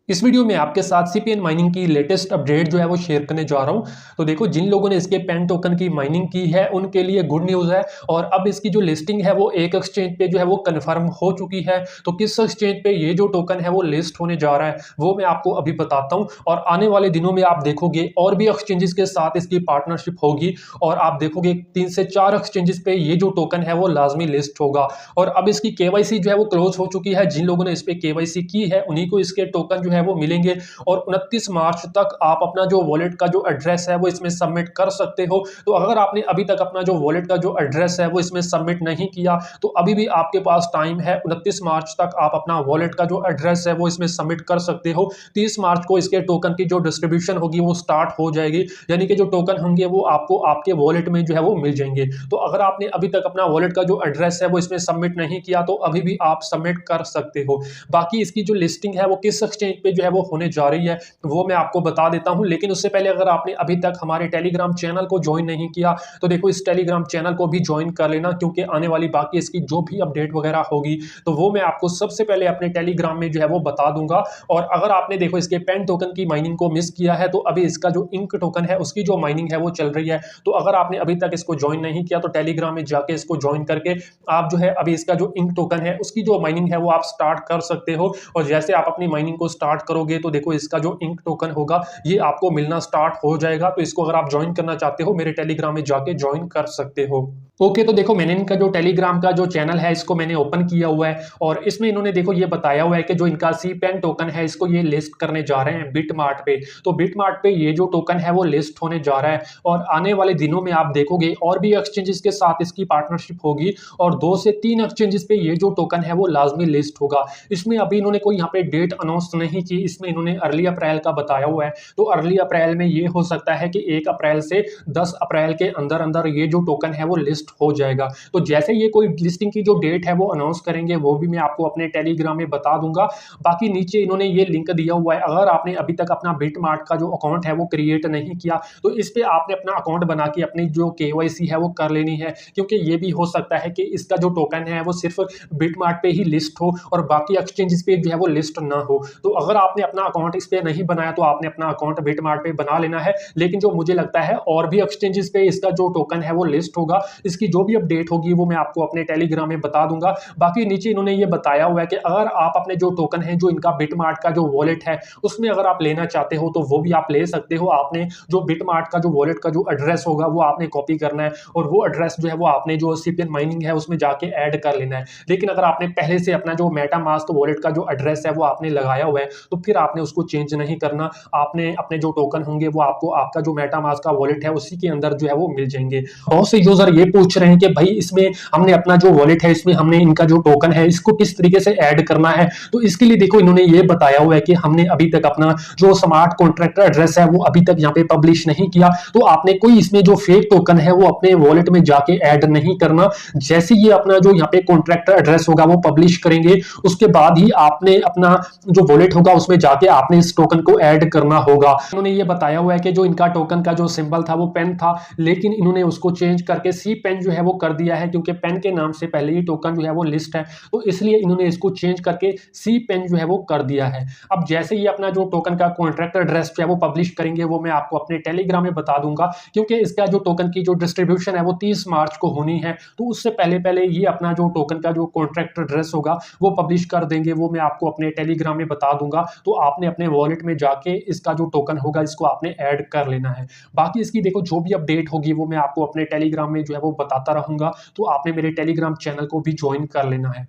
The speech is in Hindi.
इस वीडियो में आपके साथ सीपीएन माइनिंग की लेटेस्ट अपडेट जो है वो शेयर करने जा रहा हूं। तो देखो, जिन लोगों ने इसके पेन टोकन की माइनिंग की है उनके लिए गुड न्यूज़ है। और अब इसकी जो लिस्टिंग है वो एक एक्सचेंज पे जो है वो कंफर्म हो चुकी है। तो किस एक्सचेंज पे ये जो टोकन है वो लिस्ट होने जा रहा है वो मैं आपको अभी बताता हूँ। और आने वाले दिनों में आप देखोगे और भी एक्सचेंजेस के साथ इसकी पार्टनरशिप होगी और आप देखोगे 3 से 4 एक्सचेंजेस पे ये जो टोकन है वो लाजमी लिस्ट होगा। और अब इसकी केवाईसी जो है वो क्लोज हो चुकी है। जिन लोगों ने इस पे केवाईसी की है उन्हीं को इसके टोकन जो है वो मिलेंगे। और 29 मार्च तक आप अपना जो वॉलेट का जो एड्रेस है वो इसमें सबमिट कर सकते हो। तो अगर आपने अभी तक अपना जो वॉलेट का जो एड्रेस है वो इसमें सबमिट नहीं किया तो अभी भी आपके पास टाइम है। 29 मार्च तक आप अपना वॉलेट का जो एड्रेस है वो इसमें सबमिट कर सकते हो। 30 मार्च को इसके टोकन की जो डिस्ट्रीब्यूशन होगी वो स्टार्ट हो जाएगी, यानी कि जो टोकन होंगे वो आपको आपके वॉलेट में जो है वो मिल जाएंगे। तो अगर आपने अभी तक अपना वॉलेट का जो एड्रेस है वो इसमें सबमिट नहीं किया तो अभी भी आप सबमिट कर सकते हो। बाकी इसकी जो लिस्टिंग है वो किस एक्सचेंज पे जो है वो होने जा रही है वो मैं आपको बता देता हूं। लेकिन उससे पहले अगर आपने अभी तक हमारे टेलीग्राम चैनल को ज्वाइन नहीं किया तो देखो, इस टेलीग्राम चैनल को भी ज्वाइन कर लेना, क्योंकि आने वाली बाकी इसकी जो भी अपडेट वगैरह होगी तो वो मैं आपको सबसे पहले अपने टेलीग्राम में जो है वो बता दूंगा। और अगर आपने देखो इसके पेन टोकन की माइनिंग को मिस किया है तो अभी इसका जो इंक टोकन है उसकी जो माइनिंग है वो चल रही है। तो अगर आपने अभी तक इसको ज्वाइन नहीं किया तो टेलीग्राम में जाके इसको ज्वाइन करके आप जो है अभी इसका जो इंक टोकन है उसकी जो माइनिंग है वो आप स्टार्ट कर सकते हो। और जैसे आप अपनी माइनिंग को स्टार्ट करोगे तो देखो, इसका जो इंक टोकन होगा ये आपको मिलना स्टार्ट हो जाएगा। तो इसको अगर आप ज्वाइन करना चाहते हो मेरे टेलीग्राम में जाके ज्वाइन कर सकते हो। ओके, तो देखो, मैंने इनका जो टेलीग्राम का जो चैनल है इसको मैंने ओपन किया हुआ है और इसमें इन्होंने देखो ये बताया हुआ है कि जो इनका सी पेन टोकन है इसको ये लिस्ट करने जा रहे हैं बिटमार्ट पे। तो बिटमार्ट पे ये जो टोकन है वो लिस्ट होने जा रहा है और आने वाले दिनों में आप देखोगे और भी एक्सचेंजेस के साथ इसकी पार्टनरशिप होगी और 2 से 3 एक्सचेंजेस पे ये जो टोकन है वो लाजमी लिस्ट होगा। इसमें अभी इन्होंने कोई यहाँ पे डेट अनाउंस नहीं की, इसमें इन्होंने अर्ली अप्रैल का बताया हुआ है। तो अर्ली अप्रैल में ये हो सकता है कि 1 अप्रैल से 10 अप्रैल के अंदर अंदर ये जो टोकन है वो लिस्ट हो जाएगा। तो जैसे ये कोई लिस्टिंग की जो डेट है वो अनाउंस करेंगे वो भी मैं आपको अपने टेलीग्राम में बता दूंगा। बाकी नीचे इन्होंने ये लिंक दिया हुआ है, अगर आपने अभी तक अपना बिटमार्ट का जो अकाउंट है वो क्रिएट नहीं किया तो इस पे आपने अपना अकाउंट बना के अपनी जो केवाईसी है वो कर लेनी है, क्योंकि ये भी हो सकता है कि इसका जो टोकन है वो सिर्फ बिटमार्ट पे ही लिस्ट हो और बाकी एक्सचेंजेस पे जो है वो लिस्ट ना हो। तो अगर आपने अपना अकाउंट इस पे नहीं बनाया तो आपने अपना अकाउंट बिटमार्ट पे बना लेना है। लेकिन जो मुझे लगता है और भी एक्सचेंजेस पे इसका जो टोकन है वो लिस्ट होगा। इसकी जो भी अपडेट होगी वो मैं आपको अपने टेलीग्राम में बता दूंगा। बाकी नीचे इन्होंने ये बताया हुआ है कि अगर आप अपने जो टोकन है जो इनका बिटमार्ट का जो वॉलेट है उसमें अगर आप लेना चाहते हो तो वो भी आप ले सकते हो। आपने जो बिटमार्ट का जो वॉलेट का जो एड्रेस होगा वो आपने कॉपी करना है और वो एड्रेस जो है वो आपने जो सीपीएन माइनिंग है उसमें जाके ऐड कर लेना है। लेकिन अगर आपने पहले से अपना जो मेटामास्क वॉलेट का जो एड्रेस है वो आपने लगाया हुआ है तो फिर आपने उसको चेंज नहीं करना। आपने अपने जो टोकन होंगे वो आपको आपका जो मेटामास्क का वॉलेट है उसी के अंदर जो है वो मिल जाएंगे। बहुत से यूजर ये पूछ रहे हैं कि भाई इसमें हमने अपना जो वॉलेट है इसमें हमने इनका जो टोकन है इसको किस तरीके से ऐड करना है। तो इसके लिए देखो, इन्होंने ये बताया हुआ है कि हमने अभी तक अपना जो स्मार्ट कॉन्ट्रैक्ट एड्रेस है वो अभी तक यहाँ पे पब्लिश नहीं किया। तो आपने कोई इसमें जो फेक टोकन है वो अपने वॉलेट में जाके ऐड नहीं करना। जैसे ये अपना जो यहाँ पे कॉन्ट्रैक्ट एड्रेस होगा वो पब्लिश करेंगे उसके बाद ही आपने अपना जो वॉलेट होगा उसमें जाके आपने इस टोकन को ऐड करना होगा। उन्होंने ये बताया हुआ है कि जो इनका टोकन का जो सिंबल था वो पेन था, लेकिन इन्होंने उसको चेंज करके सी पेन जो है वो कर दिया है, क्योंकि पेन के नाम से पहले ही टोकन जो है वो लिस्ट है। तो इसलिए इन्होंने इसको चेंज करके सी पेन जो है वो कर दिया है। अब जैसे ही अपना जो टोकन का कॉन्ट्रैक्ट एड्रेस जो है वो पब्लिश करेंगे वो मैं आपको अपने टेलीग्राम में बता दूंगा, क्योंकि इसका जो टोकन की जो डिस्ट्रीब्यूशन है वो 30 मार्च को होनी है। तो उससे पहले पहले ये अपना जो टोकन का जो कॉन्ट्रैक्ट एड्रेस होगा वो पब्लिश कर देंगे, वो मैं आपको अपने टेलीग्राम में बता दूंगा। तो आपने अपने वॉलेट में जाके इसका जो टोकन होगा इसको आपने ऐड कर लेना है। बाकी इसकी देखो जो भी अपडेट होगी वो मैं आपको अपने टेलीग्राम में जो है वो बताता रहूंगा। तो आपने मेरे टेलीग्राम चैनल को भी ज्वाइन कर लेना है।